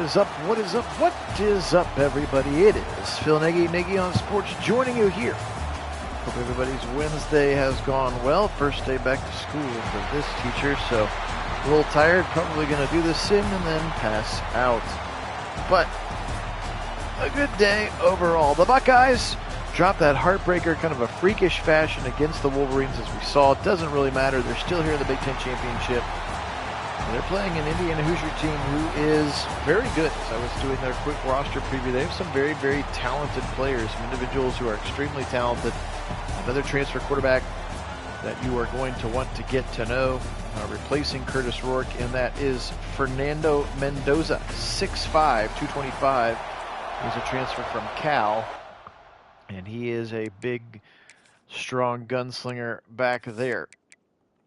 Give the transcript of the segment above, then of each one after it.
is up? What is up? What is up, everybody? It is Phil Nagy on Sports, joining you here. Hope everybody's Wednesday has gone well. First day back to school for this teacher, so a little tired. Probably going to do the sim and then pass out. But a good day overall. The Buckeyes dropped that heartbreaker, kind of a freakish fashion against the Wolverines, as we saw. It doesn't really matter. They're still here in the Big Ten Championship. They're playing an Indiana Hoosier team who is very good. As I was doing their quick roster preview, they have some very, very talented players, some individuals who are extremely talented. Another transfer quarterback that you are going to want to get to know, replacing Curtis Rourke, and that is Fernando Mendoza, 6'5", 225. He's a transfer from Cal, and he is a big, strong gunslinger back there.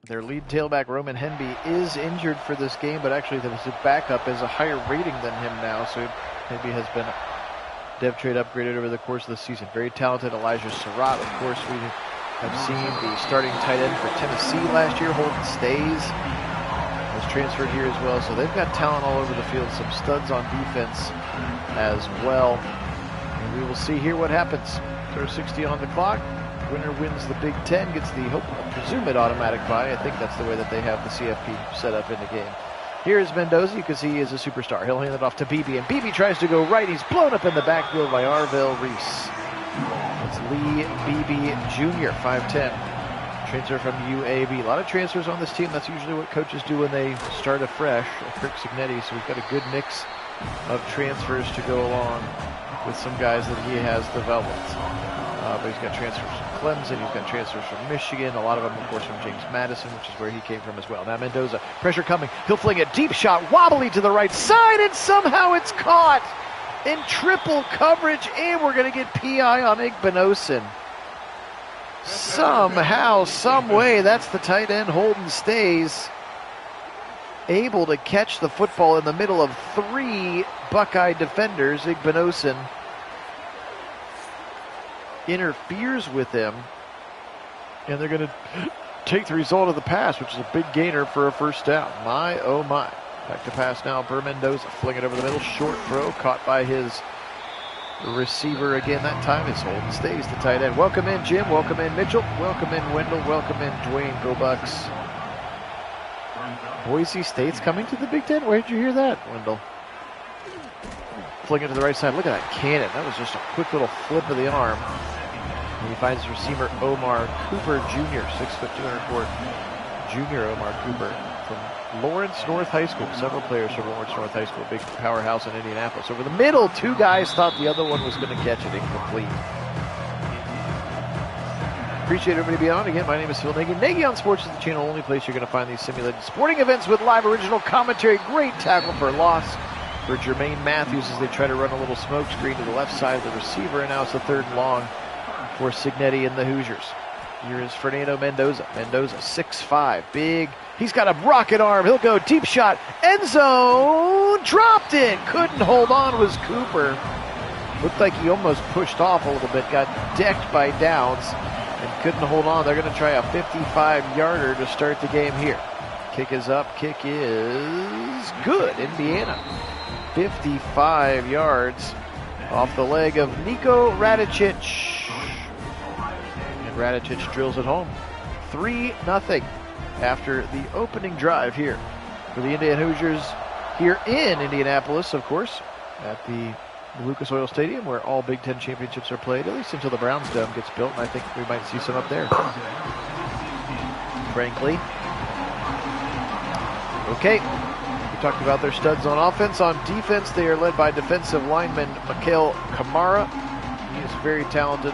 Their lead tailback, Roman Henby, is injured for this game, but actually his backup is a higher rating than him now, so Henby has been dev trade upgraded over the course of the season. Very talented Elijah Surratt, of course. We have seen the starting tight end for Tennessee last year, Holden Stays, was transferred here as well, so they've got talent all over the field, some studs on defense as well. And we will see here what happens. Throw 60 on the clock. Winner wins the Big Ten, gets the presumed automatic bye. I think that's the way that they have the CFP set up in the game. Here's Mendoza. You can see he is a superstar. He'll hand it off to Beebe, and Beebe tries to go right. He's blown up in the backfield by Arvell Reese. It's Lee Beebe Jr., 5'10", transfer from UAB. A lot of transfers on this team. That's usually what coaches do when they start afresh. Kirk Cignetti, so we've got a good mix of transfers to go along with some guys that he has developed. But he's got transfers from Clemson, he's got transfers from Michigan, a lot of them, of course, from James Madison, which is where he came from as well. Now Mendoza, pressure coming, he'll fling a deep shot, wobbly to the right side, and somehow it's caught in triple coverage, and we're going to get PI on Igbinosun. Somehow, some way, that's the tight end, Holden Stays, able to catch the football in the middle of three Buckeye defenders. Igbinosun interferes with him, and they're going to take the result of the pass, which is a big gainer for a first down. My, oh my. Back to pass now for Mendoza. Fling it over the middle. Short throw caught by his receiver again. That time it's Holden Stays, the tight end. Welcome in, Jim. Welcome in, Mitchell. Welcome in, Wendell. Welcome in, Dwayne. Go Bucks. Boise State's coming to the Big Ten? Where did you hear that, Wendell? Fling it to the right side. Look at that cannon. That was just a quick little flip of the arm. And he finds receiver Omar Cooper Jr., 6'2", 204. Junior Omar Cooper from Lawrence North High School. Several players from Lawrence North High School, big powerhouse in Indianapolis. Over the middle, two guys thought the other one was going to catch it, incomplete. Appreciate everybody being on. Again, my name is Phil Nagy. Nagy on Sports is the channel, only place you're going to find these simulated sporting events with live original commentary. Great tackle for a loss for Jermaine Matthews as they try to run a little smoke screen to the left side of the receiver, and now it's the 3rd and long for Cignetti and the Hoosiers. Here is Fernando Mendoza. Mendoza, 6'5", big. He's got a rocket arm. He'll go deep shot. End zone. Dropped it. Couldn't hold on, was Cooper. Looked like he almost pushed off a little bit. Got decked by Downs and couldn't hold on. They're going to try a 55-yarder to start the game here. Kick is up. Kick is good. Indiana. 55 yards off the leg of Nico Radicic. And Radicic drills it home. 3-0 after the opening drive here for the Indiana Hoosiers here in Indianapolis, of course, at the Lucas Oil Stadium, where all Big Ten championships are played, at least until the Browns Dome gets built, and I think we might see some up there. Frankly. Okay. Talked about their studs on offense. On defense, they are led by defensive lineman Mikael Kamara. He is very talented.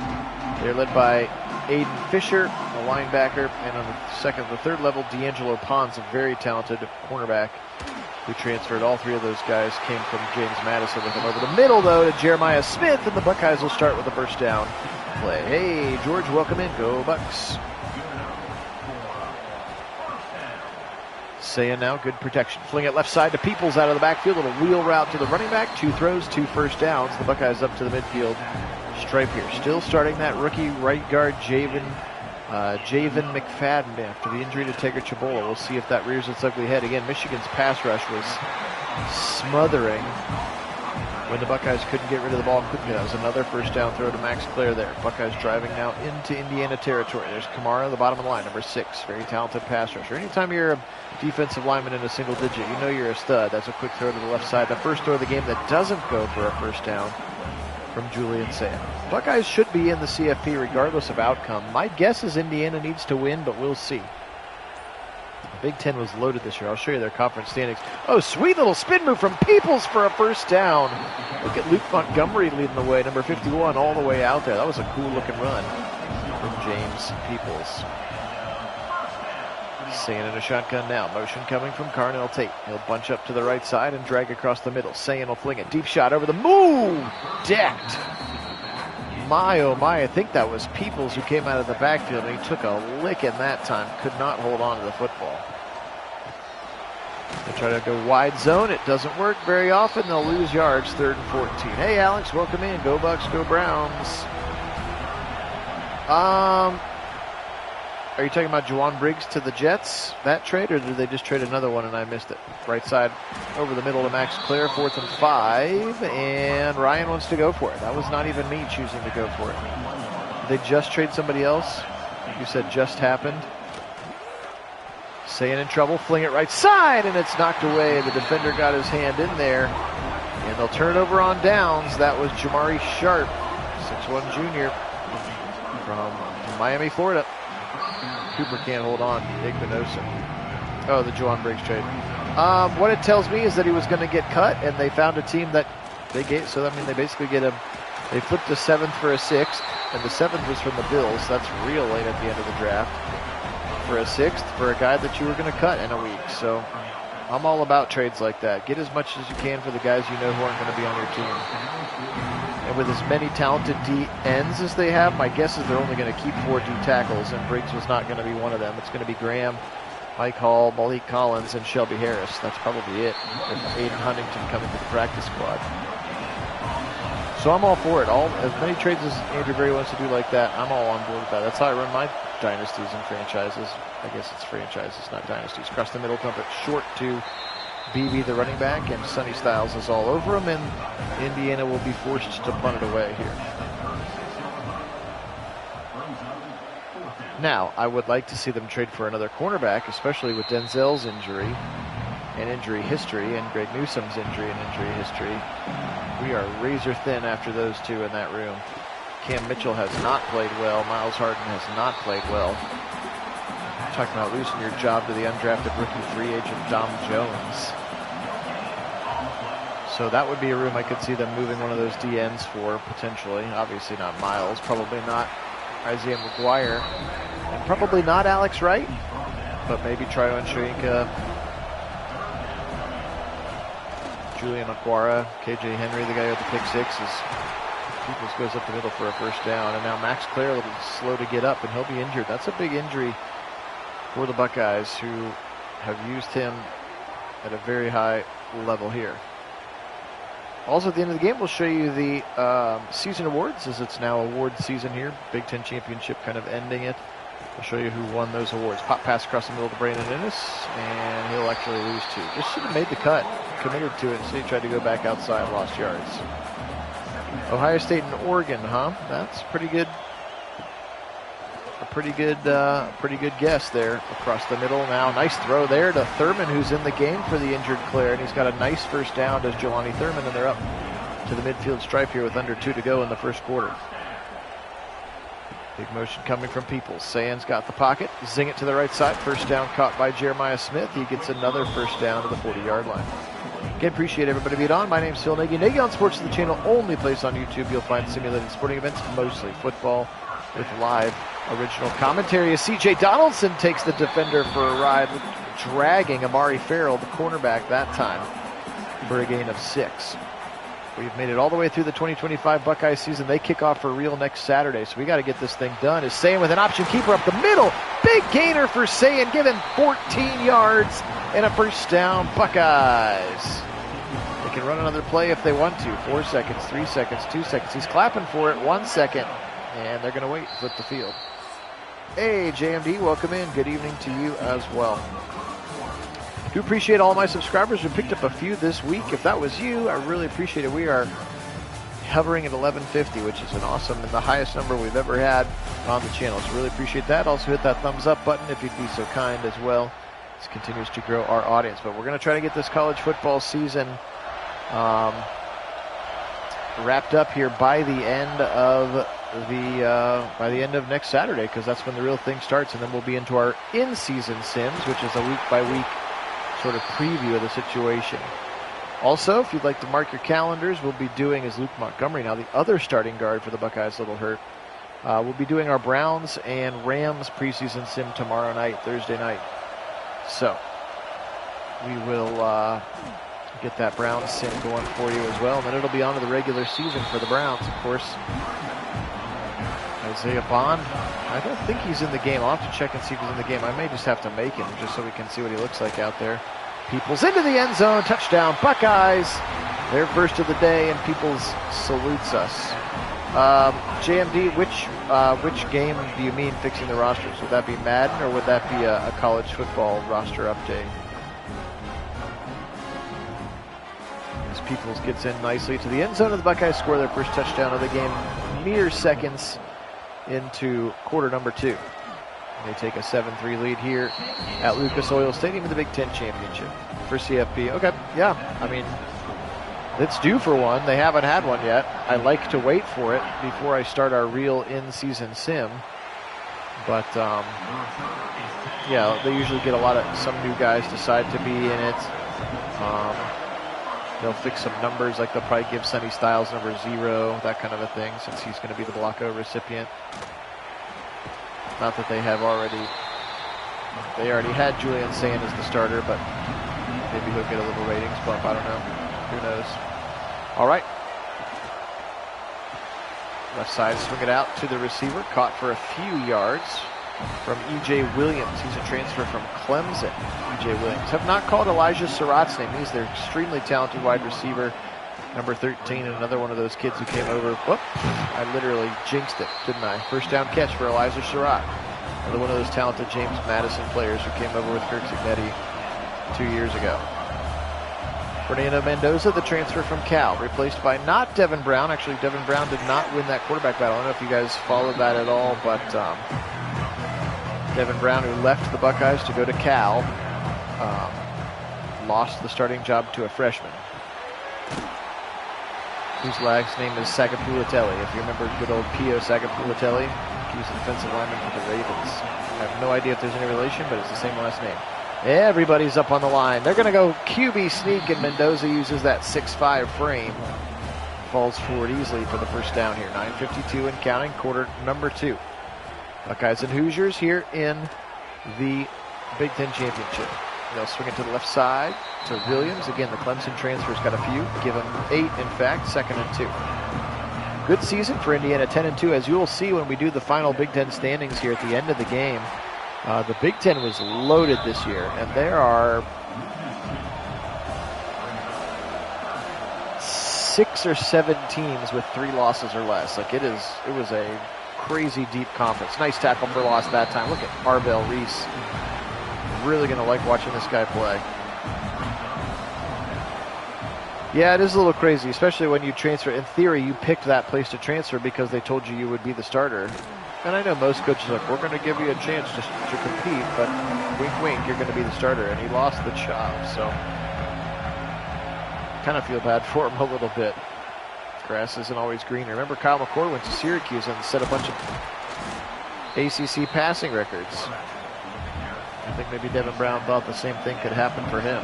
They're led by Aiden Fisher, a linebacker, and on the second and the third level, D'Angelo Pons, a very talented cornerback who transferred. All three of those guys came from James Madison with him. Over the middle, though, to Jeremiah Smith, and the Buckeyes will start with a first down play. Hey, George, welcome in. Go Bucks. Saying now, good protection. Fling it left side to Peoples out of the backfield. Little wheel route to the running back. 2 throws, 2 first downs. The Buckeyes up to the midfield stripe here. Still starting that rookie right guard, Javen McFadden, after the injury to Tigger Chabola. We'll see if that rears its ugly head. Again, Michigan's pass rush was smothering when the Buckeyes couldn't get rid of the ball quickly. That was another first down throw to Max Clare there. Buckeyes driving now into Indiana territory. There's Kamara, the bottom of the line, number 6. Very talented pass rusher. Anytime you're a defensive lineman in a single digit, you know you're a stud. That's a quick throw to the left side. The first throw of the game that doesn't go for a first down from Julian Sayin. Buckeyes should be in the CFP regardless of outcome. My guess is Indiana needs to win, but we'll see. The Big Ten was loaded this year. I'll show you their conference standings. Oh, sweet little spin move from Peoples for a first down. Look at Luke Montgomery leading the way, number 51, all the way out there. That was a cool looking run from James Peoples. Sayin in a shotgun now. Motion coming from Carnell Tate. He'll bunch up to the right side and drag across the middle. Sayin will fling it. Deep shot over the move. Decked. My, oh my, I think that was Peoples who came out of the backfield, and he took a lick in that time. Could not hold on to the football. They try to go wide zone. It doesn't work very often. They'll lose yards, 3rd and 14. Hey, Alex, welcome in. Go Bucks, go Browns. Are you talking about Juwan Briggs to the Jets, that trade, or did they just trade another one and I missed it? Right side over the middle to Max Clare, 4th and 5, and Ryan wants to go for it. That was not even me choosing to go for it. Did they just trade somebody else? You said just happened. Sayin in trouble, fling it right side, and it's knocked away. The defender got his hand in there, and they'll turn it over on downs. That was Jamari Sharp, 6'1" junior from Miami, Florida. Cooper can't hold on. Igbenogson. Oh, the Juwan Briggs trade. What it tells me is that he was going to get cut, and they found a team that they gave. So, I mean, they basically get him. They flipped a 7th for a 6th, and the 7th was from the Bills. That's real late at the end of the draft. For a 6th, for a guy that you were going to cut in a week. So, I'm all about trades like that. Get as much as you can for the guys you know who aren't going to be on your team. And with as many talented D ends as they have, my guess is they're only going to keep 4 D tackles, and Briggs was not going to be one of them. It's going to be Graham, Mike Hall, Malik Collins, and Shelby Harris. That's probably it. With Aiden Huntington coming to the practice squad. So I'm all for it. As many trades as Andrew Berry wants to do like that, I'm all on board with that. That's how I run my dynasties and franchises. I guess it's franchises, not dynasties. Across the middle, dump it short to BB, the running back, and Sonny Styles is all over him, and Indiana will be forced to punt it away here. Now, I would like to see them trade for another cornerback, especially with Denzel's injury and injury history, and Greg Newsome's injury and injury history. We are razor thin after those two in that room. Cam Mitchell has not played well. Miles Harden has not played well. Talking about losing your job to the undrafted rookie free agent Dom Jones. So that would be a room I could see them moving one of those DNs for, potentially. Obviously not Miles, probably not Isaiah McGuire, and probably not Alex Wright, but maybe Tryon Shoyinka, Julian Aquara, KJ Henry, the guy with the pick 6, Peoples goes up the middle for a first down, and now Max Clare a little slow to get up, and he'll be injured. That's a big injury for the Buckeyes, who have used him at a very high level here. Also, at the end of the game, we'll show you the season awards, as it's now award season here. Big Ten Championship kind of ending it. We'll show you who won those awards. Pop pass across the middle to Brandon Ennis, and he'll actually lose 2. Just should have made the cut, committed to it, instead he tried to go back outside, lost yards. Ohio State and Oregon, huh? That's pretty good. A pretty good guess there across the middle. Now, nice throw there to Thurman, who's in the game for the injured Clare, and he's got a nice first down, does Jelani Thurman, and they're up to the midfield stripe here with under 2 to go in the first quarter. Big motion coming from Peoples. Sayin's got the pocket, zing it to the right side. First down caught by Jeremiah Smith. He gets another first down to the 40-yard line. Again, appreciate everybody being on. My name's Phil Nagy. Nagy on Sports is the channel, only place on YouTube you'll find simulated sporting events, mostly football, with live original commentary as C.J. Donaldson takes the defender for a ride, dragging Amari Farrell, the cornerback, that time for a gain of 6. We've made it all the way through the 2025 Buckeye season. They kick off for real next Saturday, so we got to get this thing done. Is Sayin with an option keeper up the middle. Big gainer for Sayin, given 14 yards and a first down, Buckeyes. They can run another play if they want to. 4 seconds, 3 seconds, 2 seconds. He's clapping for it, 1 second, and they're going to wait, flip the field. Hey, JMD, welcome in. Good evening to you as well. Do appreciate all my subscribers who picked up a few this week. If that was you, I really appreciate it. We are hovering at 1150, which is an awesome and the highest number we've ever had on the channel. So really appreciate that. Also hit that thumbs up button if you'd be so kind as well. This continues to grow our audience. But we're going to try to get this college football season wrapped up here by the end of next Saturday, because that's when the real thing starts, and then we'll be into our in-season sims, which is a week-by-week sort of preview of the situation. Also, if you'd like to mark your calendars, we'll be doing, as Luke Montgomery, now the other starting guard for the Buckeyes, a little hurt, we'll be doing our Browns and Rams preseason sim tomorrow night, Thursday night. So we will get that Browns sim going for you as well, and then it'll be on to the regular season for the Browns, of course. Isaiah Bond, I don't think he's in the game. I'll have to check and see if he's in the game. I may just have to make him just so we can see what he looks like out there. Peoples into the end zone, touchdown, Buckeyes. Their first of the day, and Peoples salutes us. JMD, which game do you mean fixing the rosters? Would that be Madden, or would that be a college football roster update? As Peoples gets in nicely to the end zone, and the Buckeyes score their first touchdown of the game, mere seconds into quarter number 2. They take a 7-3 lead here at Lucas Oil Stadium in the Big Ten Championship for CFP. Okay, yeah, I mean, it's due for one. They haven't had one yet. I like to wait for it before I start our real in-season sim. But, yeah, they usually get some new guys decide to be in it. They'll fix some numbers, like they'll probably give Sonny Styles number 0, that kind of a thing, since he's going to be the Blocko recipient. Not that they already had Julian Sand as the starter, but maybe he'll get a little ratings bump, I don't know. Who knows? All right. Left side, swing it out to the receiver, caught for a few yards from E.J. Williams. He's a transfer from Clemson. E.J. Williams. Have not called Elijah Surratt's name. He's their extremely talented wide receiver, number 13, and another one of those kids who came over. Whoop, I literally jinxed it, didn't I? First down catch for Elijah Surratt. Another one of those talented James Madison players who came over with Kirk Cignetti 2 years ago. Fernando Mendoza, the transfer from Cal, replaced by not Devin Brown. Actually, Devin Brown did not win that quarterback battle. I don't know if you guys followed that at all, but Devin Brown, who left the Buckeyes to go to Cal, lost the starting job to a freshman, whose last name is Sagapulatelli. If you remember good old Pio Sagapulatelli, he was a defensive lineman for the Ravens. I have no idea if there's any relation, but it's the same last name. Everybody's up on the line. They're going to go QB sneak, and Mendoza uses that 6'5 frame. Falls forward easily for the first down here. 9:52 and counting, quarter number 2. Buckeyes and Hoosiers here in the Big Ten Championship. They'll swing it to the left side to Williams. Again, the Clemson transfer's got a few. Give him 8, in fact, 2nd and 2. Good season for Indiana, 10-2. As you'll see when we do the final Big Ten standings here at the end of the game, the Big Ten was loaded this year, and there are 6 or 7 teams with 3 losses or less. Like it was a crazy deep conference. Nice tackle for loss that time. Look at Arbel Reese. Really going to like watching this guy play. Yeah, it is a little crazy, especially when you transfer. In theory, you picked that place to transfer because they told you would be the starter. And I know most coaches are like, we're going to give you a chance to compete, but wink, wink, you're going to be the starter. And he lost the job, so kind of feel bad for him a little bit. Grass isn't always greener. Remember, Kyle McCord went to Syracuse and set a bunch of ACC passing records. I think maybe Devin Brown thought the same thing could happen for him.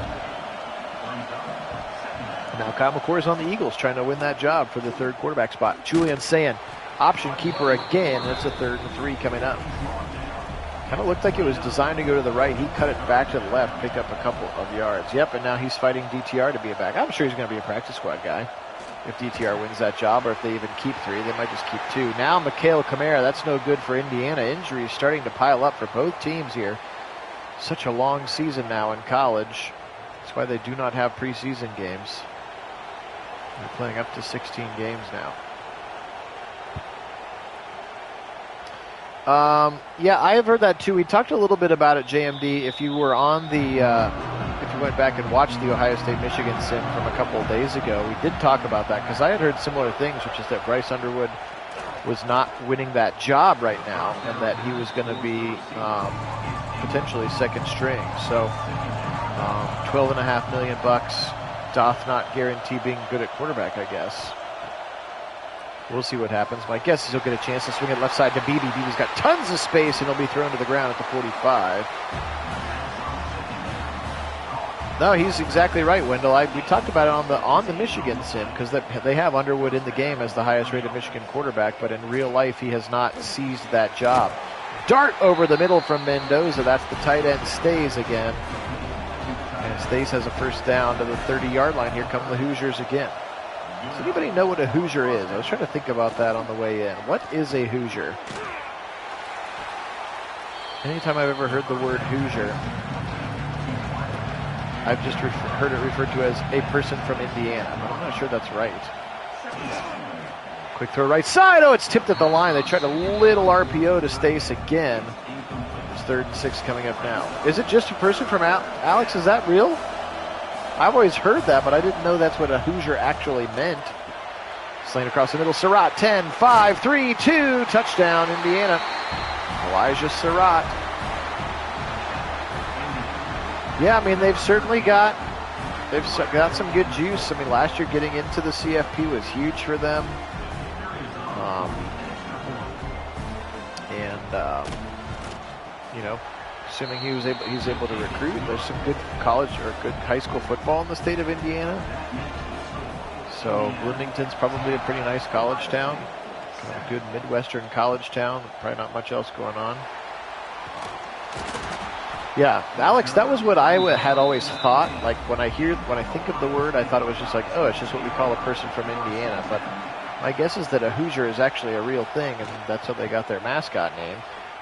Now Kyle McCord is on the Eagles trying to win that job for the 3rd quarterback spot. Julian Sand, option keeper again. It's a 3rd and 3 coming up. Kind of looked like it was designed to go to the right. He cut it back to the left, picked up a couple of yards. Yep, and now he's fighting DTR to be a back. I'm sure he's going to be a practice squad guy if DTR wins that job, or if they even keep 3. They might just keep 2. Now Mikhail Kamara, that's no good for Indiana. Injuries starting to pile up for both teams here. Such a long season now in college. That's why they do not have preseason games. They're playing up to 16 games now. Yeah, I have heard that too. We talked a little bit about it, JMD. If you were on the if you went back and watched the Ohio State-Michigan sim from a couple of days ago, we did talk about that because I had heard similar things, which is that Bryce Underwood was not winning that job right now and that he was going to be potentially second string. So $12.5 million doth not guarantee being good at quarterback, I guess. We'll see what happens. My guess is he'll get a chance to swing it left side to Beebe. Beebe's got tons of space, and he'll be thrown to the ground at the 45. No, he's exactly right, Wendell. We talked about it on the Michigan sim because they have Underwood in the game as the highest-rated Michigan quarterback, but in real life he has not seized that job. Dart over the middle from Mendoza. That's the tight end, Stays again. And Stays has a first down to the 30-yard line. Here come the Hoosiers again. Does anybody know what a Hoosier is? I was trying to think about that on the way in. What is a Hoosier? Anytime I've ever heard the word Hoosier, I've just heard it referred to as a person from Indiana, but I'm not sure that's right. Quick throw right side. Oh, it's tipped at the line. They tried a little RPO to Stace again. It's 3rd and 6 coming up now. Is it just a person from Alex? Is that real? I've always heard that, but I didn't know that's what a Hoosier actually meant. Slant across the middle. Surratt, 10, 5, 3, 2. Touchdown, Indiana. Elijah Surratt. Yeah, I mean, they've certainly got some good juice. I mean, last year getting into the CFP was huge for them. You know, assuming he's able to recruit, there's some good college or good high school football in the state of Indiana. So Bloomington's probably a pretty nice college town, a good Midwestern college town. Probably not much else going on. Yeah, Alex, that was what I had always thought. Like when I think of the word, I thought it was just like, oh, it's just what we call a person from Indiana. But my guess is that a Hoosier is actually a real thing, and that's how they got their mascot name.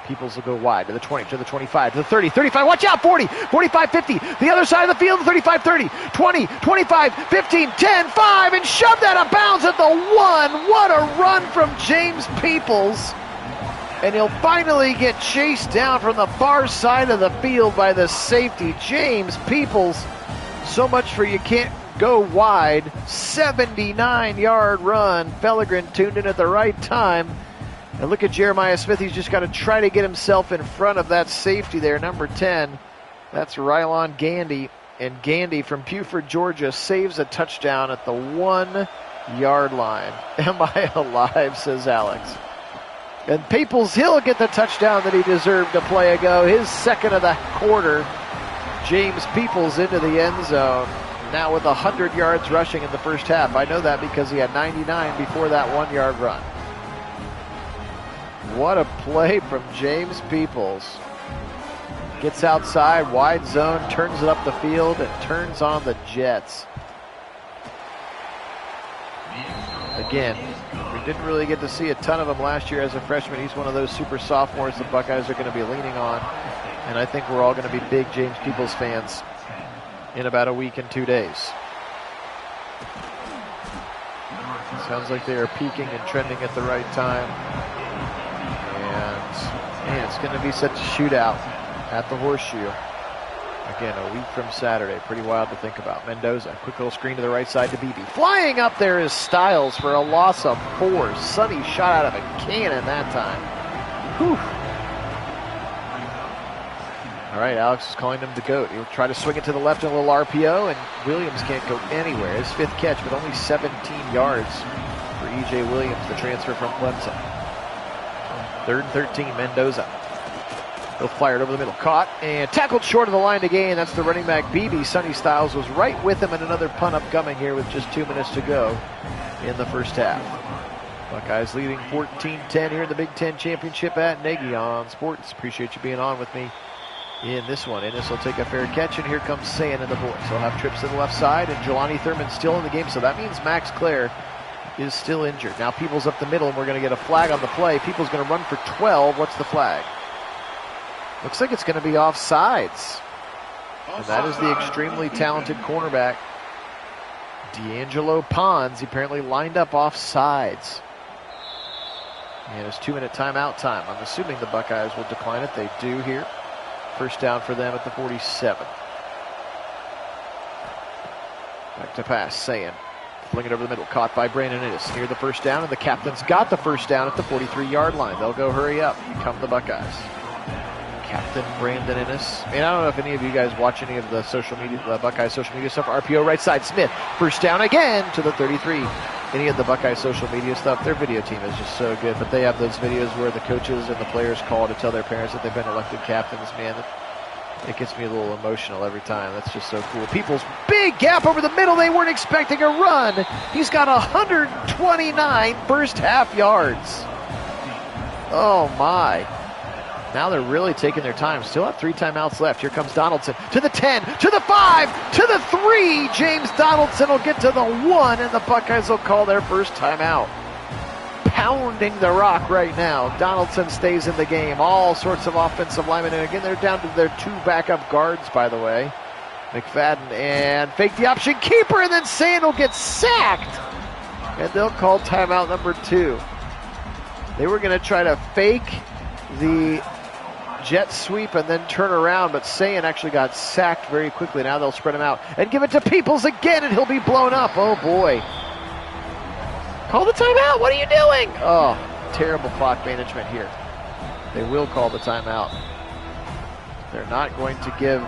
Peoples will go wide to the 20, to the 25, to the 30, 35, watch out, 40, 45, 50, the other side of the field, 35, 30, 20, 25, 15, 10, 5, and shoved that out of bounds at the 1. What a run from James Peoples. And he'll finally get chased down from the far side of the field by the safety, James Peoples. So much for you can't go wide. 79-yard run. Fellegren tuned in at the right time. And look at Jeremiah Smith. He's just got to try to get himself in front of that safety there, number 10. That's Rylan Gandy. And Gandy from Buford, Georgia, saves a touchdown at the 1-yard line. Am I alive, says Alex. And Peoples, he'll get the touchdown that he deserved a play ago. His second of the quarter. James Peoples into the end zone. Now with 100 yards rushing in the first half. I know that because he had 99 before that 1-yard run. What a play from James Peoples. Gets outside, wide zone, turns it up the field, and turns on the Jets. Again, we didn't really get to see a ton of him last year as a freshman. He's one of those super sophomores the Buckeyes are going to be leaning on. And I think we're all going to be big James Peoples fans in about a week and 2 days. Sounds like they are peaking and trending at the right time. And man, it's going to be such a shootout at the Horseshoe. Again, a week from Saturday. Pretty wild to think about. Mendoza, quick little screen to the right side to Beebe. Flying up there is Styles for a loss of 4. Sonny shot out of a cannon that time. Whew. All right, Alex is calling him the GOAT. He'll try to swing it to the left in a little RPO, and Williams can't go anywhere. His 5th catch, but only 17 yards for E.J. Williams, the transfer from Clemson. 3rd and 13, Mendoza. He'll fire it over the middle. Caught and tackled short of the line to gain. That's the running back, Beebe. Sonny Styles was right with him, and another punt upcoming here with just 2 minutes to go in the first half. Buckeyes leading 14-10 here in the Big Ten Championship at Nagy on Sports. Appreciate you being on with me in this one. Ennis will take a fair catch, and here comes Sayin and the boys. They'll have trips to the left side, and Jelani Thurman still in the game, so that means Max Clare is still injured. Now Peoples up the middle, and we're going to get a flag on the play. Peoples going to run for 12. What's the flag? Looks like it's going to be offsides. And that is the extremely talented cornerback, D'Angelo Pons, apparently lined up offsides. And it's 2-minute timeout time. I'm assuming the Buckeyes will decline it. They do here. First down for them at the 47. Back to pass, Sayin. Fling it over the middle, caught by Brandon Innes near the first down, and the captain's got the first down at the 43-yard line. They'll go hurry up. Here come the Buckeyes. Captain Brandon Innes. I don't know if any of you guys watch any of the social media, the Buckeyes social media stuff. RPO right side, Smith. First down again to the 33. Any of the Buckeyes social media stuff, their video team is just so good. But they have those videos where the coaches and the players call to tell their parents that they've been elected captains. Man, it gets me a little emotional every time. That's just so cool. Peoples, big gap over the middle. They weren't expecting a run. He's got 129 first half yards. Oh, my. Now they're really taking their time. Still have 3 timeouts left. Here comes Donaldson to the 10, to the 5, to the 3. James Donaldson will get to the 1, and the Buckeyes will call their first timeout. Pounding the rock right now. Donaldson stays in the game. All sorts of offensive linemen. And again, they're down to their 2 backup guards, by the way. McFadden and fake the option keeper, and then Sand will get sacked. And they'll call timeout number 2. They were going to try to fake the jet sweep and then turn around, but Sayin actually got sacked very quickly. Now they'll spread him out and give it to Peoples again, and he'll be blown up. Oh, boy. Call the timeout. What are you doing? Oh, terrible clock management here. They will call the timeout. They're not going to give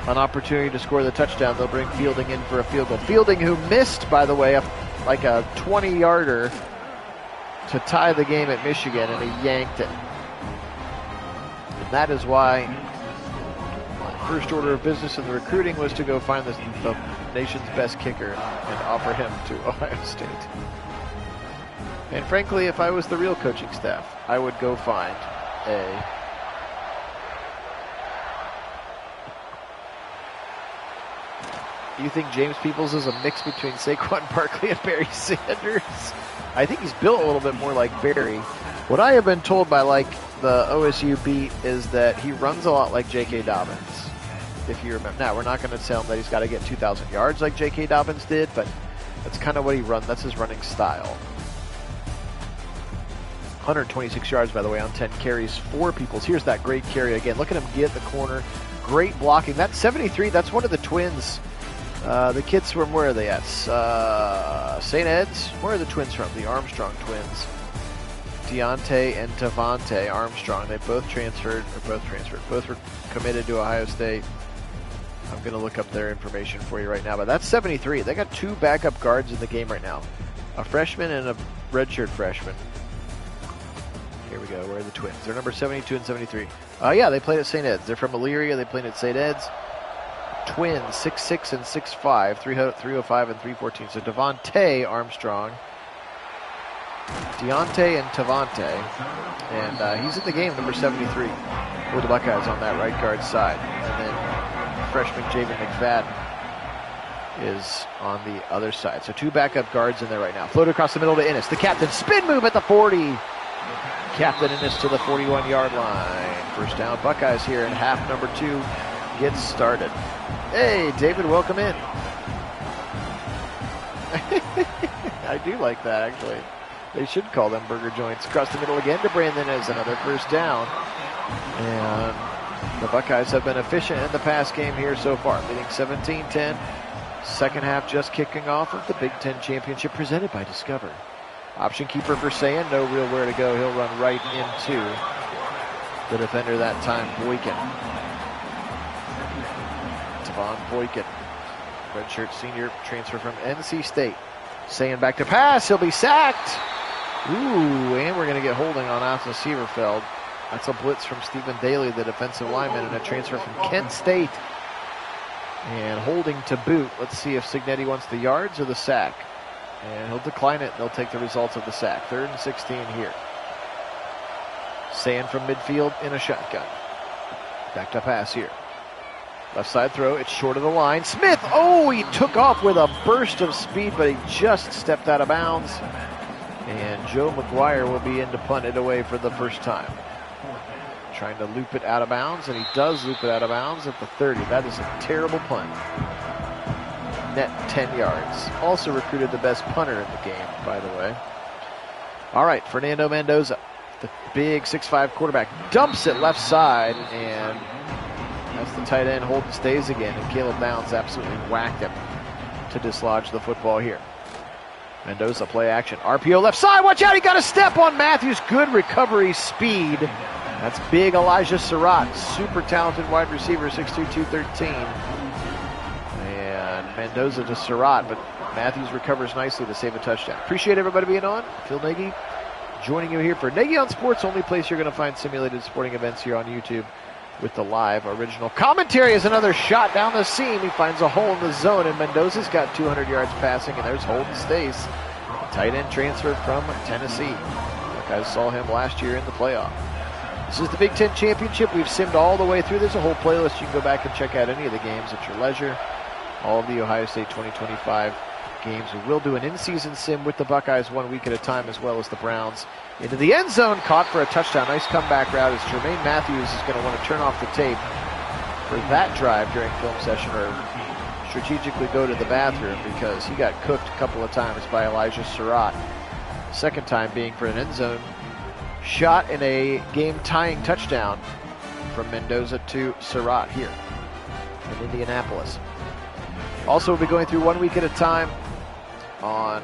an opportunity to score the touchdown. They'll bring Fielding in for a field goal. Fielding, who missed, by the way, like a 20-yarder to tie the game at Michigan, and he yanked it. And that is why my first order of business in the recruiting was to go find the nation's best kicker and offer him to Ohio State. And frankly, if I was the real coaching staff, I would go find a You think James Peoples is a mix between Saquon Barkley and Barry Sanders? I think he's built a little bit more like Barry. What I have been told by the OSU beat is that he runs a lot like J.K. Dobbins, if you remember. Now, we're not going to tell him that he's got to get 2,000 yards like J.K. Dobbins did, but that's kind of what he runs. That's his running style. 126 yards, by the way, on 10 carries for Peoples. Here's that great carry again. Look at him get the corner. Great blocking. That's 73. That's one of the twins. The kids from, where are they at? St. Ed's? Where are the twins from? The Armstrong twins. Deontay and Devontae Armstrong. They both Both were committed to Ohio State. I'm going to look up their information for you right now. But that's 73. They got 2 backup guards in the game right now. A freshman and a redshirt freshman. Here we go. Where are the twins? They're number 72 and 73. Yeah, they played at St. Ed's. They're from Elyria. They played at St. Ed's. Twins, 6'6" and 6'5", 305 and 314. So Devontae Armstrong, Deontay and Tavante, and he's in the game, number 73, for the Buckeyes on that right guard side. And then freshman Javen McFadden is on the other side. So 2 backup guards in there right now. Float across the middle to Innes. The captain, spin move at the 40. Captain Innes to the 41-yard line. First down, Buckeyes here in half number 2 gets started. Hey, David, welcome in. I do like that, actually. They should call them burger joints. Across the middle again to Brandon as another first down. And the Buckeyes have been efficient in the pass game here so far, leading 17-10. Second half just kicking off of the Big Ten Championship presented by Discover. Option keeper for Sayin, no real where to go. He'll run right into the defender that time, Boykin. Von Boykin, redshirt senior, transfer from NC State. Sayin back to pass, he'll be sacked. Ooh, and we're going to get holding on Asa Sieverfeld. That's a blitz from Stephen Daly, the defensive lineman, and a transfer from Kent State. And holding to boot. Let's see if Signetti wants the yards or the sack. And he'll decline it. They'll take the results of the sack. 3rd and 16 here. Sayin from midfield in a shotgun. Back to pass here. Left side throw, it's short of the line. Smith, oh, he took off with a burst of speed, but he just stepped out of bounds. And Joe McGuire will be in to punt it away for the first time. Trying to loop it out of bounds, and he does loop it out of bounds at the 30. That is a terrible punt. Net 10 yards. Also recruited the best punter in the game, by the way. All right, Fernando Mendoza, the big 6'5" quarterback, dumps it left side, and That's the tight end. Holden stays again, and Caleb Downs absolutely whacked him to dislodge the football here. Mendoza play action. RPO left side. Watch out. He got a step on Matthews. Good recovery speed. That's big Elijah Surratt. Super talented wide receiver, 6'2", 213. And Mendoza to Surratt, but Matthews recovers nicely to save a touchdown. Appreciate everybody being on. Phil Nagy joining you here for Nagy on Sports, only place you're going to find simulated sporting events here on YouTube with the live original commentary. Is another shot down the seam. He finds a hole in the zone, and Mendoza's got 200 yards passing, and there's Holden Stace, a tight end transferred from Tennessee. You guys saw him last year in the playoff. This is the Big Ten Championship. We've simmed all the way through. There's a whole playlist. You can go back and check out any of the games at your leisure. All of the Ohio State 2025 games. We will do an in-season sim with the Buckeyes 1 week at a time, as well as the Browns. Into the end zone, caught for a touchdown. Nice comeback route as Jermaine Matthews is going to want to turn off the tape for that drive during film session, or strategically go to the bathroom, because he got cooked a couple of times by Elijah Surratt. Second time being for an end zone shot in a game-tying touchdown from Mendoza to Surratt here in Indianapolis. Also, we'll be going through 1 week at a time on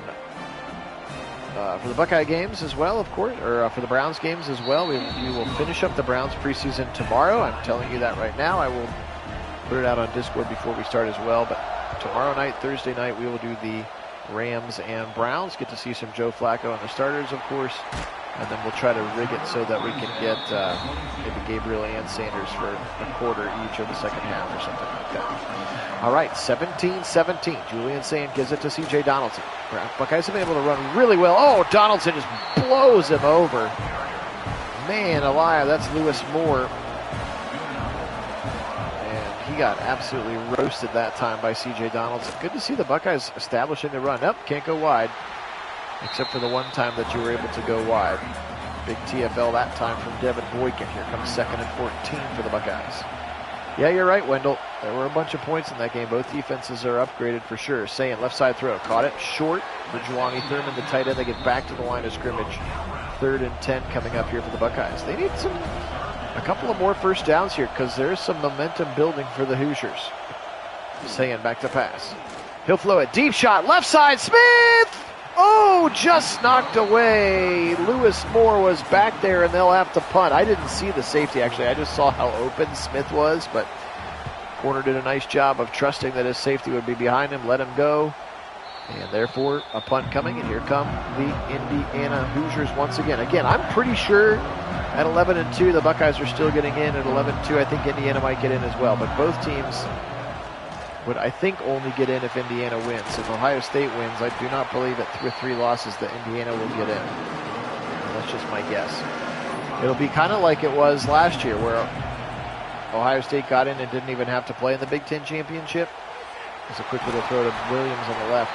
for the Buckeye games as well, of course, or for the Browns games as well. We will finish up the Browns preseason tomorrow. I'm telling you that right now. I will put it out on Discord before we start as well. But tomorrow night, Thursday night, we will do the Rams and Browns. Get to see some Joe Flacco and the starters, of course. And then we'll try to rig it so that we can get maybe Gabriel and Sanders for a quarter each of the second half or something like that. All right, 17-17. Julian Sand gives it to C.J. Donaldson. Buckeyes have been able to run really well. Oh, Donaldson just blows him over. Man alive, that's Lewis Moore. And he got absolutely roasted that time by C.J. Donaldson. Good to see the Buckeyes establishing the run. Nope, can't go wide. Except for the one time that you were able to go wide. Big TFL that time from Devin Boykin. Here comes 2nd and 14 for the Buckeyes. Yeah, you're right, Wendell. There were a bunch of points in that game. Both defenses are upgraded for sure. Saying left side throw. Caught it short for Juwani Thurman, the tight end. They get back to the line of scrimmage. 3rd and 10 coming up here for the Buckeyes. They need a couple of more first downs here, because there's some momentum building for the Hoosiers. Saying back to pass. He'll flow it. Deep shot. Left side. Smith! Oh, just knocked away. Lewis Moore was back there, and they'll have to punt. I didn't see the safety, actually. I just saw how open Smith was, but corner did a nice job of trusting that his safety would be behind him, let him go, and therefore a punt coming, and here come the Indiana Hoosiers once again. Again, I'm pretty sure at 11-2, the Buckeyes are still getting in. At 11-2, I think Indiana might get in as well, but both teams would, I think, only get in if Indiana wins. If Ohio State wins, I do not believe with 3 losses that Indiana will get in. That's just my guess. It'll be kind of like it was last year, where Ohio State got in and didn't even have to play in the Big Ten Championship. There's a quick little throw to Williams on the left.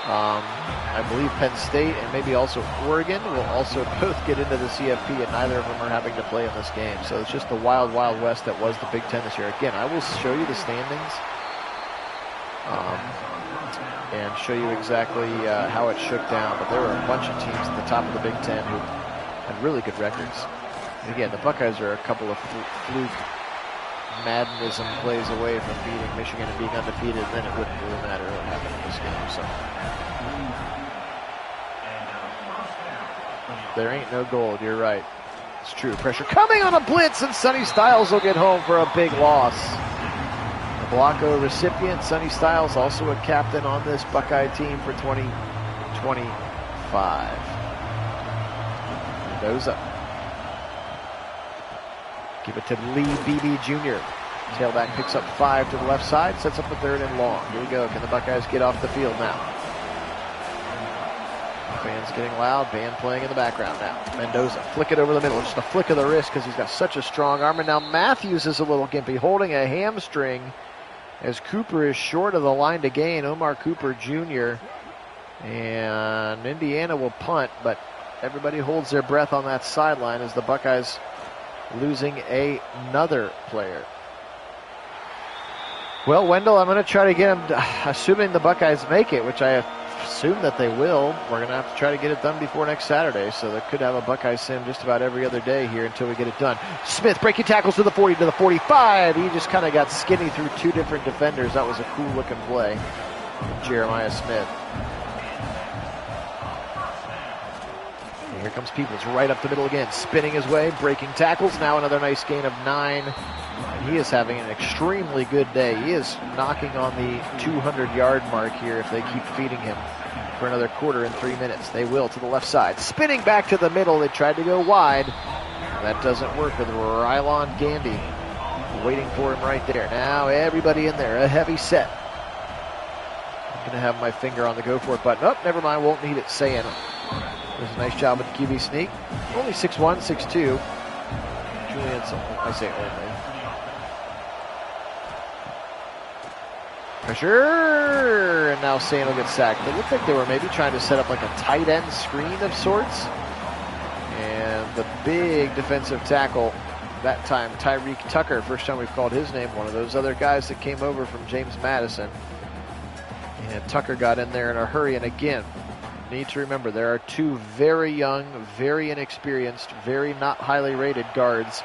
I believe Penn State and maybe also Oregon will also both get into the CFP, and neither of them are having to play in this game. So it's just the wild, wild west that was the Big Ten this year. Again, I will show you the standings. And show you exactly how it shook down. But there were a bunch of teams at the top of the Big Ten who had really good records. And again, the Buckeyes are a couple of fluke Maddenism plays away from beating Michigan and being undefeated, and then it wouldn't really matter what happened in this game. So there ain't no gold, you're right. It's true. Pressure coming on a blitz, and Sonny Styles will get home for a big loss. Blocko recipient, Sonny Styles, also a captain on this Buckeye team for 2025. Mendoza. Give it to Lee Beebe Jr. Tailback picks up 5 to the left side, sets up a 3rd and long. Here we go. Can the Buckeyes get off the field now? Fans getting loud. Band playing in the background now. Mendoza, flick it over the middle. Just a flick of the wrist because he's got such a strong arm. And now Matthews is a little gimpy, holding a hamstring, as Cooper is short of the line to gain. Omar Cooper Jr. And Indiana will punt, but everybody holds their breath on that sideline as the Buckeyes losing another player. Well, Wendell, I'm going to try to get him, assuming the Buckeyes make it, which I assume that they will. We're going to have to try to get it done before next Saturday, so they could have a Buckeye sim just about every other day here until we get it done. Smith breaking tackles to the 40, to the 45. He just kind of got skinny through two different defenders. That was a cool-looking play from Jeremiah Smith. And here comes Peoples right up the middle again, spinning his way, breaking tackles. Now another nice gain of 9. And he is having an extremely good day. He is knocking on the 200-yard mark here if they keep feeding him for another quarter in 3 minutes. They will to the left side. Spinning back to the middle. They tried to go wide. That doesn't work with Rylan Gandy waiting for him right there. Now everybody in there. A heavy set. I'm going to have my finger on the go for it button. Oh, never mind. Won't need it. Saying there's a nice job with the QB sneak. Only 6'1", 6'2". Julian, I say only. Pressure, and now Sand will get sacked. It looked like they were maybe trying to set up like a tight end screen of sorts. And the big defensive tackle, that time Tyreek Tucker, first time we've called his name, one of those other guys that came over from James Madison. And Tucker got in there in a hurry, and again, need to remember there are two very young, very inexperienced, very not highly rated guards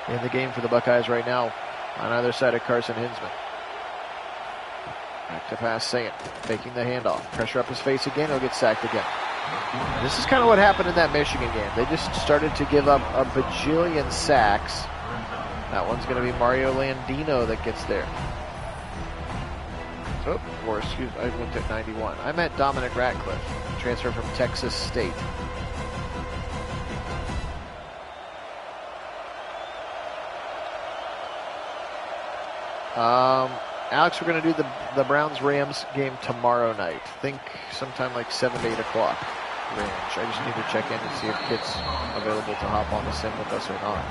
in the game for the Buckeyes right now on either side of Carson Hinsman. Back to pass, Sayant, faking the handoff. Pressure up his face again, he'll get sacked again. This is kind of what happened in that Michigan game. They just started to give up a bajillion sacks. That one's going to be Mario Landino that gets there. Oh, or excuse me, I looked at 91. I meant Dominic Ratcliffe, transfer from Texas State. Alex, we're going to do the Browns-Rams game tomorrow night. Think sometime like 7 to 8 o'clock range. I just need to check in and see if Kit's available to hop on the sim with us or not.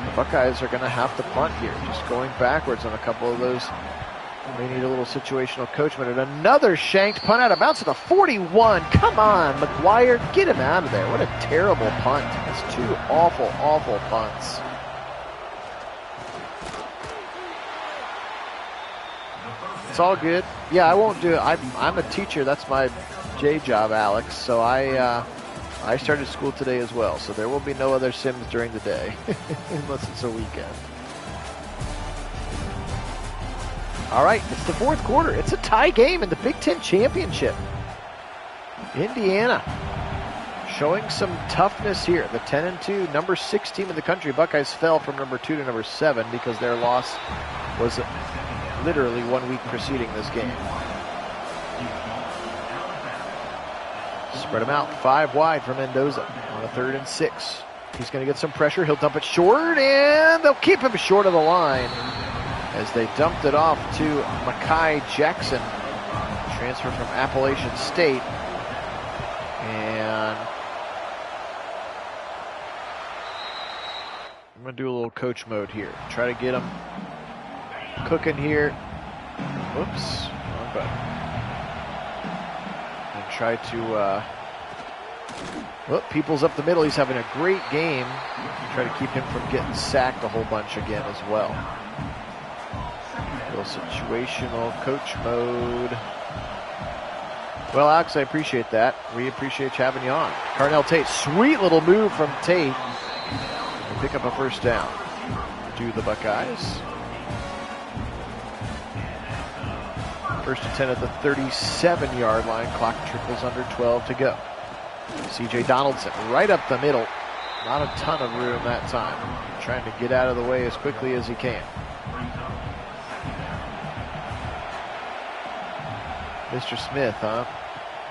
The Buckeyes are going to have to punt here, just going backwards on a couple of those. They need a little situational coachman. And another shanked punt out of bounds to the 41. Come on, McGuire, get him out of there. What a terrible punt. That's two awful, awful punts. It's all good. Yeah, I won't do it. I'm a teacher. That's my J job, Alex. So I started school today as well. So there will be no other sims during the day unless it's a weekend. All right, it's the fourth quarter. It's a tie game in the Big Ten Championship. Indiana showing some toughness here. The 10-2, number 6 team in the country. Buckeyes fell from number 2 to number 7 because their loss was literally 1 week preceding this game. Spread them out 5 wide for Mendoza on a 3rd and 6. He's going to get some pressure. He'll dump it short, and they'll keep him short of the line as they dumped it off to Mekhi Jackson, transfer from Appalachian State. And I'm going to do a little coach mode here. Try to get him cooking here. Whoops. Wrong button. And try to... Peoples up the middle. He's having a great game. Try to keep him from getting sacked a whole bunch again as well. Little situational coach mode. Well, Alex, I appreciate that. We appreciate you having you on. Carnell Tate, sweet little move from Tate. And pick up a first down. Do the Buckeyes. First and 10 at the 37-yard line. Clock trickles under 12 to go. C.J. Donaldson right up the middle. Not a ton of room that time. Trying to get out of the way as quickly as he can. Mr. Smith,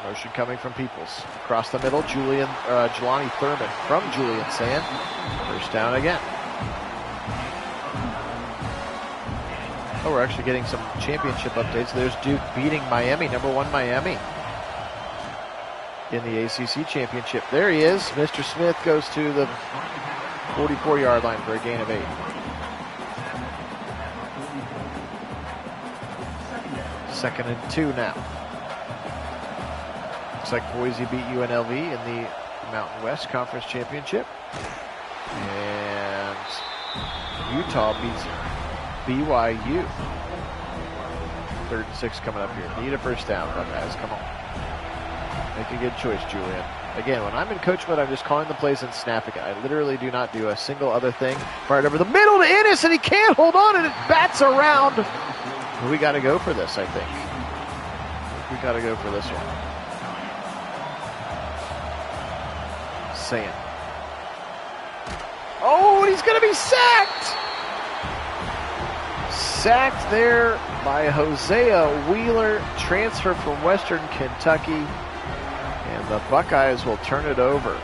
motion coming from Peoples. Across the middle, Jelani Thurman from Julian Sand. First down again. Oh, we're actually getting some championship updates. There's Duke beating Miami, number 1 Miami, in the ACC championship. There he is. Mr. Smith goes to the 44-yard line for a gain of 8. Second and 2 now. Looks like Boise beat UNLV in the Mountain West Conference Championship. And Utah beats BYU. 3rd and 6 coming up here. Need a first down, guys. Come on. Make a good choice, Julian. Again, when I'm in coach mode, I'm just calling the plays and snapping it. I literally do not do a single other thing. Fired over the middle to Ennis, and he can't hold on, and it bats around. We got to go for this, I think. We got to go for this one. Sand. Oh, and he's going to be sacked! Sacked there by Hosea Wheeler, transfer from Western Kentucky. And the Buckeyes will turn it over.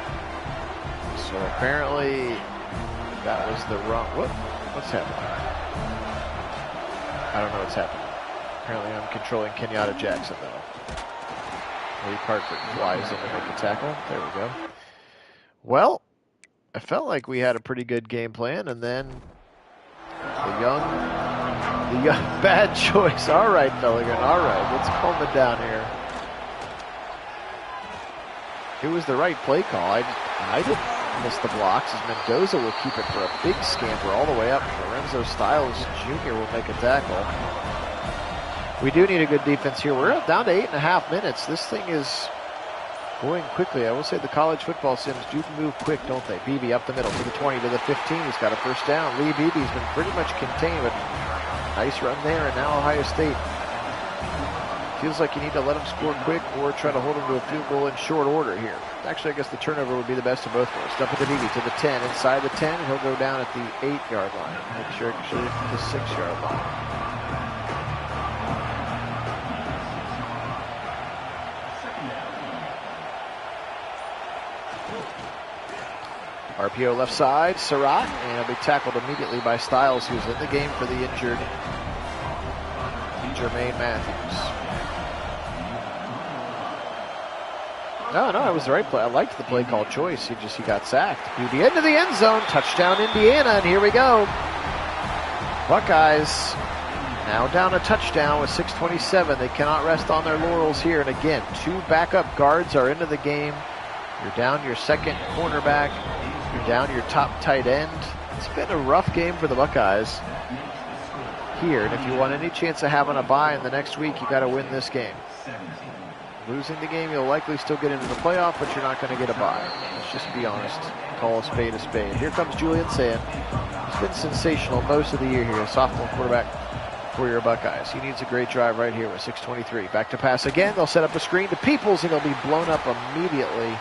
So apparently that was the wrong... What's happening? I don't know what's happening. Apparently I'm controlling Kenyatta Jackson, though. Lee Parker flies in to make a tackle. There we go. Well, I felt like we had a pretty good game plan, and then the young bad choice. All right, Felligan. All right, let's calm it down here. It was the right play call. I didn't miss the blocks, as Mendoza will keep it for a big scamper all the way up. Lorenzo Stiles Jr. will make a tackle. We do need a good defense here. We're down to 8.5 minutes. This thing is going quickly. I will say the college football sims do move quick, don't they? Beebe up the middle to the 20, to the 15. He's got a first down. Lee Beebe's been pretty much contained, but nice run there, and now Ohio State feels like you need to let them score quick or try to hold them to a field goal in short order here. Actually, I guess the turnover would be the best of both worlds. Up at the Beebe to the 10, inside the 10, and he'll go down at the 8-yard line. Make sure actually the 6-yard line. RPO left side, Surratt, and he'll be tackled immediately by Stiles, who's in the game for the injured Jermaine Matthews. No, it was the right play. I liked the play call choice. He got sacked. Beebe into the end zone, touchdown Indiana, and here we go. Buckeyes now down a touchdown with 6:27. They cannot rest on their laurels here. And again, 2 backup guards are into the game. You're down your second cornerback. You're down your top tight end. It's been a rough game for the Buckeyes here. And if you want any chance of having a bye in the next week, you got to win this game. Losing the game, you'll likely still get into the playoff, but you're not going to get a bye. Let's just be honest. Call a spade a spade. Here comes Julian Sand. He's been sensational most of the year here, a sophomore quarterback for your Buckeyes. He needs a great drive right here with 6:23. Back to pass again. They'll set up a screen to Peoples, and he'll be blown up immediately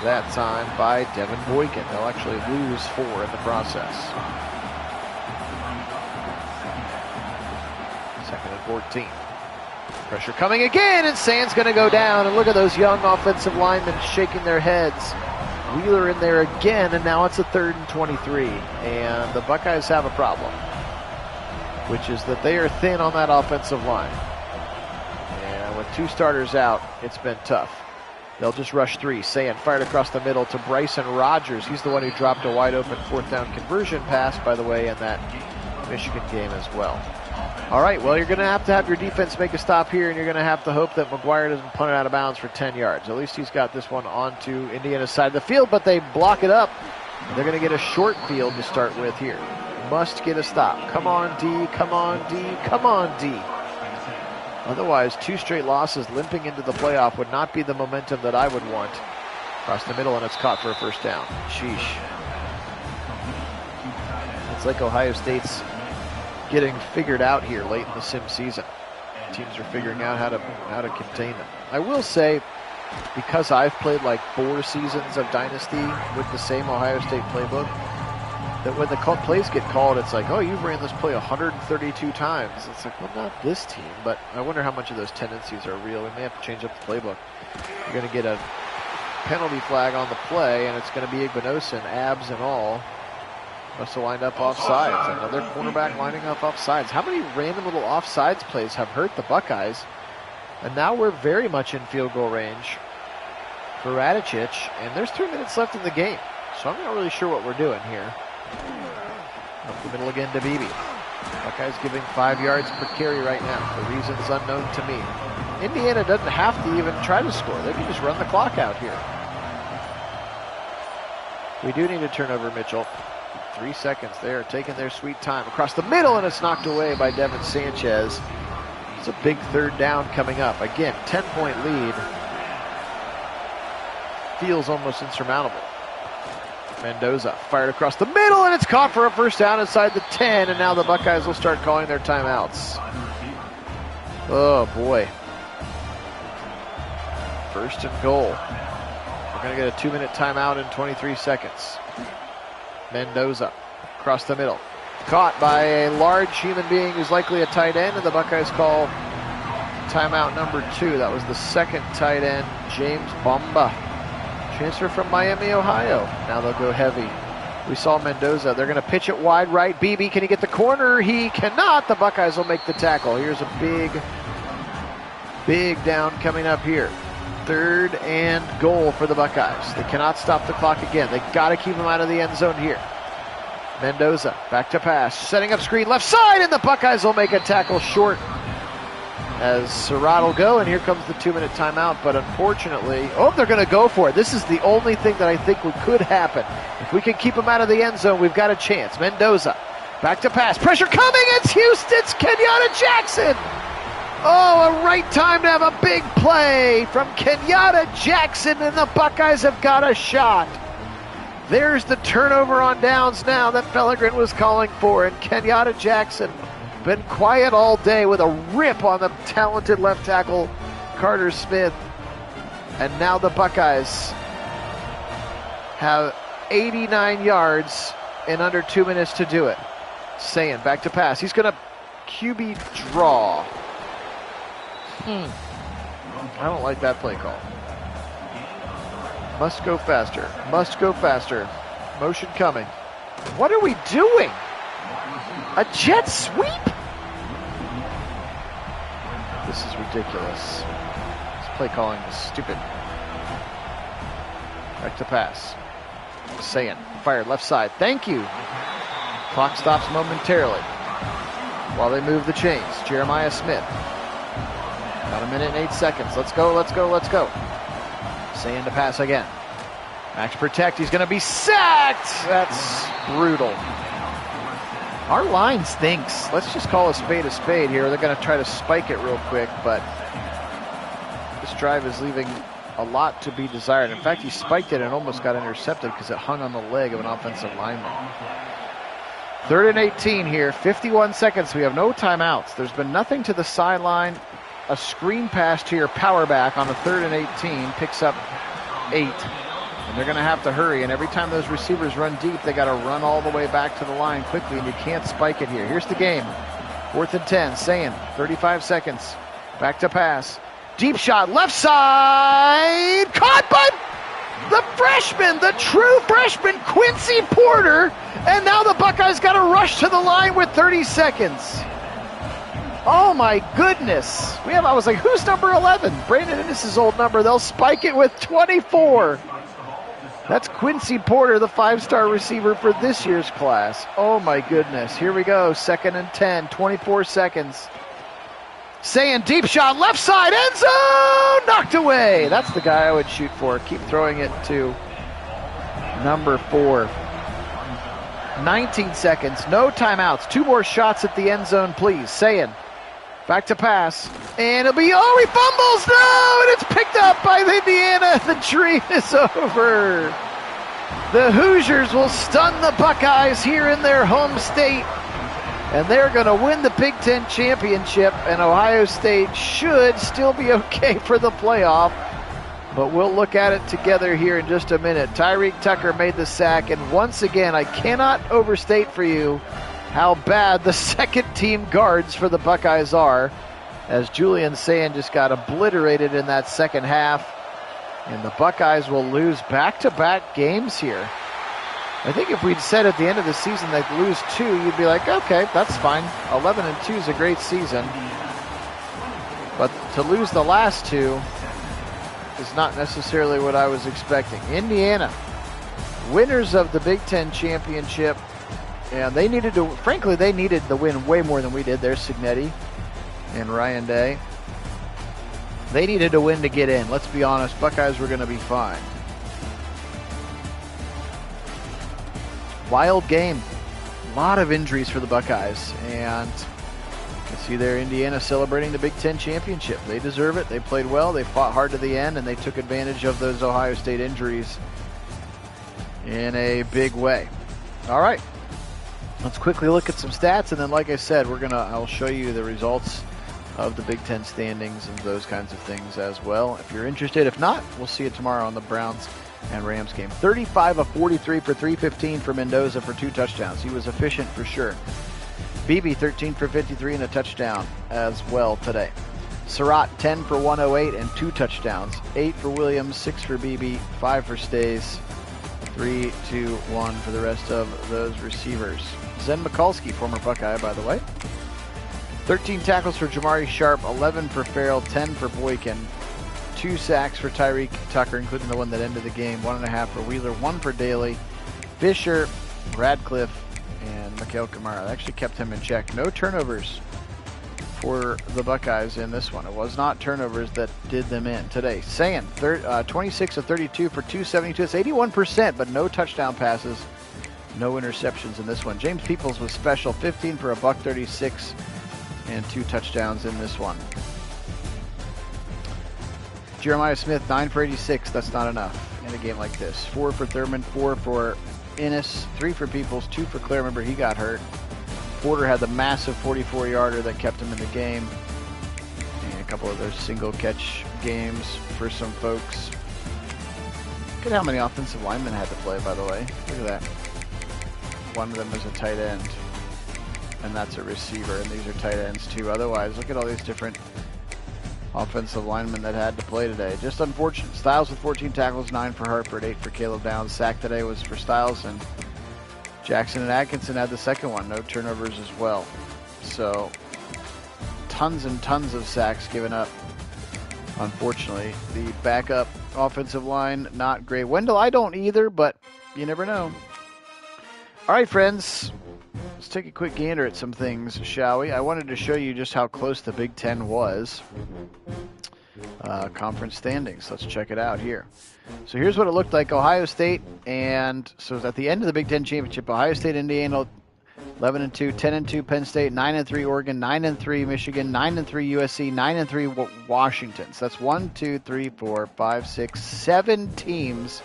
that time by Devin Boykin. They'll actually lose 4 in the process. 2nd and 14. Pressure coming again, and Sand's going to go down. And look at those young offensive linemen shaking their heads. Wheeler in there again, and now it's a 3rd and 23. And the Buckeyes have a problem, which is that they are thin on that offensive line. And with 2 starters out, it's been tough. They'll just rush 3. Sand fired across the middle to Bryson Rogers. He's the one who dropped a wide open 4th down conversion pass, by the way, in that Michigan game as well. All right, well, you're going to have your defense make a stop here, and you're going to have to hope that McGuire doesn't punt it out of bounds for 10 yards. At least he's got this one onto Indiana's side of the field, but they block it up. They're going to get a short field to start with here. Must get a stop. Come on, D. Come on, D. Come on, D. Otherwise, 2 straight losses limping into the playoff would not be the momentum that I would want. Across the middle, and it's caught for a first down. Sheesh. It's like Ohio State's getting figured out here late in the sim season. Teams are figuring out how to contain them. I will say, because I've played like 4 seasons of Dynasty with the same Ohio State playbook, that when the plays get called, it's like, oh, you've ran this play 132 times. It's like, well, not this team, but I wonder how much of those tendencies are real. We may have to change up the playbook. You're going to get a penalty flag on the play, and it's going to be Igbinosin, abs and all. Must have lined up offsides. Another cornerback lining up offsides. How many random little offsides plays have hurt the Buckeyes? And now we're very much in field goal range for Radicic, and there's 3 minutes left in the game. So I'm not really sure what we're doing here. Up the middle again to Beebe. Buckeyes giving 5 yards per carry right now for reasons unknown to me. Indiana doesn't have to even try to score. They can just run the clock out here. We do need a turnover, Mitchell. 3 seconds there, taking their sweet time. Across the middle, and it's knocked away by Devin Sanchez. It's a big third down coming up. Again, 10-point lead. Feels almost insurmountable. Mendoza fired across the middle, and it's caught for a first down inside the 10, and now the Buckeyes will start calling their timeouts. Oh, boy. First and goal. We're going to get a 2-minute timeout in 23 seconds. Mendoza across the middle. Caught by a large human being who's likely a tight end, and the Buckeyes call timeout number 2. That was the second tight end, James Bomba. Transfer from Miami, Ohio. Now they'll go heavy. We saw Mendoza. They're going to pitch it wide right. BB, can he get the corner? He cannot. The Buckeyes will make the tackle. Here's a big down coming up here. Third and goal for the Buckeyes. They cannot stop the clock again. They got to keep him out of the end zone here. Mendoza back to pass. Setting up screen left side, and the Buckeyes will make a tackle short as Surratt will go, and here comes the 2-minute timeout, but unfortunately, they're going to go for it. This is the only thing that I think could happen. If we can keep them out of the end zone, we've got a chance. Mendoza, back to pass. Pressure coming, it's Houston, it's Kenyatta Jackson. A right time to have a big play from Kenyatta Jackson, and the Buckeyes have got a shot. There's the turnover on downs now that Pellegrin was calling for, and Kenyatta Jackson been quiet all day with a rip on the talented left tackle Carter Smith. And now the Buckeyes have 89 yards in under 2 minutes to do it. Sayin back to pass. He's going to QB draw. I don't like that play call. Must go faster. Must go faster. Motion coming. What are we doing? A jet sweep? This is ridiculous. This play calling is stupid. Back to pass. Sayin fired left side. Thank you. Clock stops momentarily while they move the chains. Jeremiah Smith. About 1 minute and 8 seconds. Let's go, let's go, let's go. Sayin to pass again. Max protect. He's going to be sacked. That's brutal. Our line stinks. Let's just call a spade here. They're going to try to spike it real quick, but this drive is leaving a lot to be desired. In fact, he spiked it and almost got intercepted because it hung on the leg of an offensive lineman. 3rd and 18 here, 51 seconds. We have no timeouts. There's been nothing to the sideline. A screen pass to your power back on a 3rd and 18 picks up 8. And they're going to have to hurry, and every time those receivers run deep, they got to run all the way back to the line quickly, and you can't spike it here. Here's the game. 4th and 10, Sayin, 35 seconds. Back to pass. Deep shot, left side, caught by the freshman, the true freshman, Quincy Porter, and now the Buckeyes got to rush to the line with 30 seconds. Oh my goodness. I was like, who's number 11? Brandon Ennis' old number. They'll spike it with 24. That's Quincy Porter, the 5-star receiver for this year's class. Oh my goodness. Here we go. 2nd and 10, 24 seconds. Sayin deep shot, left side, end zone, knocked away. That's the guy I would shoot for. Keep throwing it to number 4. 19 seconds, no timeouts. 2 more shots at the end zone, please. Sayin back to pass, and it'll be, he fumbles, no, and it's picked up by Indiana. The dream is over. The Hoosiers will stun the Buckeyes here in their home state, and they're going to win the Big Ten championship, and Ohio State should still be okay for the playoff, but we'll look at it together here in just a minute. Tyreek Tucker made the sack, and once again, I cannot overstate for you how bad the second-team guards for the Buckeyes are, as Julian Sayin just got obliterated in that second half, and the Buckeyes will lose back-to-back games here. I think if we'd said at the end of the season they'd lose 2, you'd be like, okay, that's fine. 11-2 is a great season. But to lose the last 2 is not necessarily what I was expecting. Indiana, winners of the Big Ten championship. And they needed the win way more than we did. There's Signetti and Ryan Day. They needed to win to get in. Let's be honest, Buckeyes were going to be fine. Wild game. A lot of injuries for the Buckeyes. And You see there Indiana celebrating the Big Ten championship. They deserve it. They played well. They fought hard to the end, and they took advantage of those Ohio State injuries in a big way. All right. Let's quickly look at some stats, and then like I said, I'll show you the results of the Big Ten standings and those kinds of things as well, if you're interested. If not, we'll see you tomorrow on the Browns and Rams game. 35 of 43 for 315 for Mendoza for 2 touchdowns. He was efficient for sure. Beebe 13 for 53 and a touchdown as well today. Surratt 10 for 108 and 2 touchdowns. 8 for Williams, 6 for Beebe, 5 for Stays, 3, 2, 1 for the rest of those receivers. Zen Mikulski, former Buckeye, by the way. 13 tackles for Jamari Sharp, 11 for Farrell, 10 for Boykin. 2 sacks for Tyreek Tucker, including the one that ended the game. 1.5 for Wheeler, 1 for Daly. Fisher, Radcliffe, and Mikael Kamara. They actually kept him in check. No turnovers for the Buckeyes in this one. It was not turnovers that did them in today. Sand, 26 of 32 for 272. It's 81%, but no touchdown passes. No interceptions in this one. James Peoples was special, 15 for $136 and 2 touchdowns in this one. Jeremiah Smith, 9 for 86. That's not enough in a game like this. 4 for Thurman, 4 for Innes, 3 for Peoples, 2 for Claire. Remember, he got hurt. Porter had the massive 44-yarder that kept him in the game. And a couple of those single-catch games for some folks. Look at how many offensive linemen had to play, by the way. Look at that. One of them is a tight end, and that's a receiver, and these are tight ends too. Otherwise, look at all these different offensive linemen that had to play today. Just unfortunate. Styles with 14 tackles, 9 for Hartford, 8 for Caleb Downs. Sack today was for Styles, and Jackson and Atkinson had the second one. No turnovers as well. So tons and tons of sacks given up, unfortunately. The backup offensive line, not great. Wendell, I don't either, but you never know. All right, friends, let's take a quick gander at some things, shall we? I wanted to show you just how close the Big Ten was. Conference standings. Let's check it out here. So here's what it looked like. Ohio State, and so at the end of the Big Ten championship, Ohio State, Indiana, 11-2, 10-2 Penn State, 9-3 Oregon, 9-3 Michigan, 9-3 USC, 9-3 Washington. So that's 1, 2, 3, 4, 5, 6, 7 teams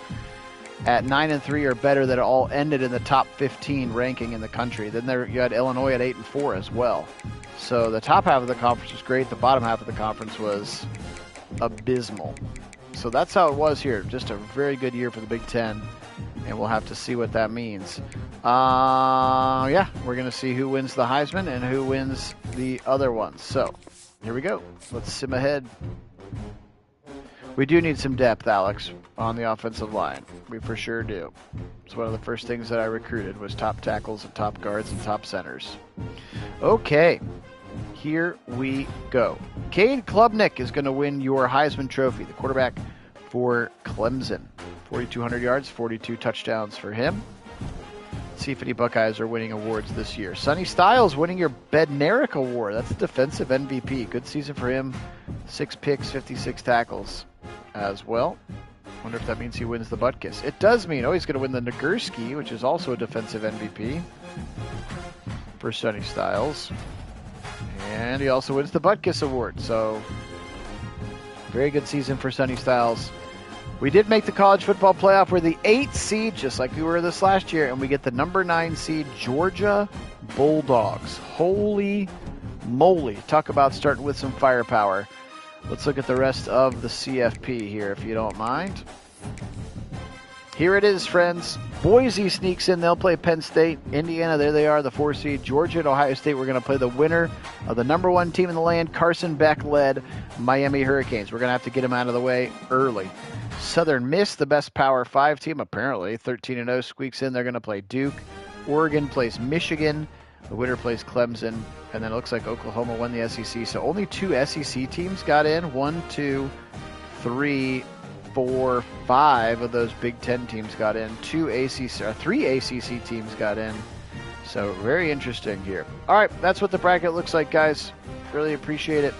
at 9-3 or better that all ended in the top 15 ranking in the country. Then you had Illinois at 8-4 as well. So the top half of the conference was great. The bottom half of the conference was abysmal. So that's how it was here. Just a very good year for the Big Ten, and we'll have to see what that means. Yeah, we're going to see who wins the Heisman and who wins the other ones. So here we go. Let's sim ahead. We do need some depth, Alex, on the offensive line. We for sure do. It's one of the first things that I recruited was top tackles and top guards and top centers. Okay, here we go. Cade Klubnik is going to win your Heisman Trophy, the quarterback for Clemson. 4,200 yards, 42 touchdowns for him. Let's see if any Buckeyes are winning awards this year. Sonny Styles winning your Bednarik Award. That's the defensive MVP. Good season for him. 6 picks, 56 tackles as well. Wonder if that means he wins the Buckeyes. It does mean, he's going to win the Nagurski, which is also a defensive MVP for Sonny Styles. And he also wins the Buckeyes Award. So, very good season for Sonny Styles. We did make the college football playoff. We're the 8th seed, just like we were this last year, and we get the number 9 seed, Georgia Bulldogs. Holy moly. Talk about starting with some firepower. Let's look at the rest of the CFP here, if you don't mind. Here it is, friends. Boise sneaks in. They'll play Penn State. Indiana, there they are, the 4 seed. Georgia and Ohio State, we're going to play the winner of the number 1 team in the land, Carson Beck-led Miami Hurricanes. We're going to have to get them out of the way early. Southern Miss, the best Power 5 team, apparently. 13-0 squeaks in. They're going to play Duke. Oregon plays Michigan. The winner plays Clemson. And then it looks like Oklahoma won the SEC. So only 2 SEC teams got in. 1, 2, 3, 4, 5 of those Big Ten teams got in. 3 ACC teams got in. So very interesting here. All right, that's what the bracket looks like, guys. Really appreciate it.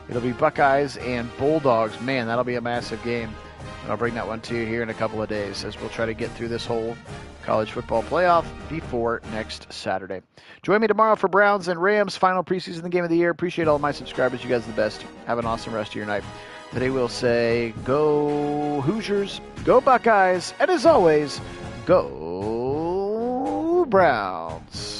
It'll be Buckeyes and Bulldogs. Man, that'll be a massive game. I'll bring that one to you here in a couple of days as we'll try to get through this whole college football playoff before next Saturday. Join me tomorrow for Browns and Rams final preseason game of the year. Appreciate all of my subscribers. You guys are the best. Have an awesome rest of your night. Today we'll say go Hoosiers, go Buckeyes, and as always, go Browns.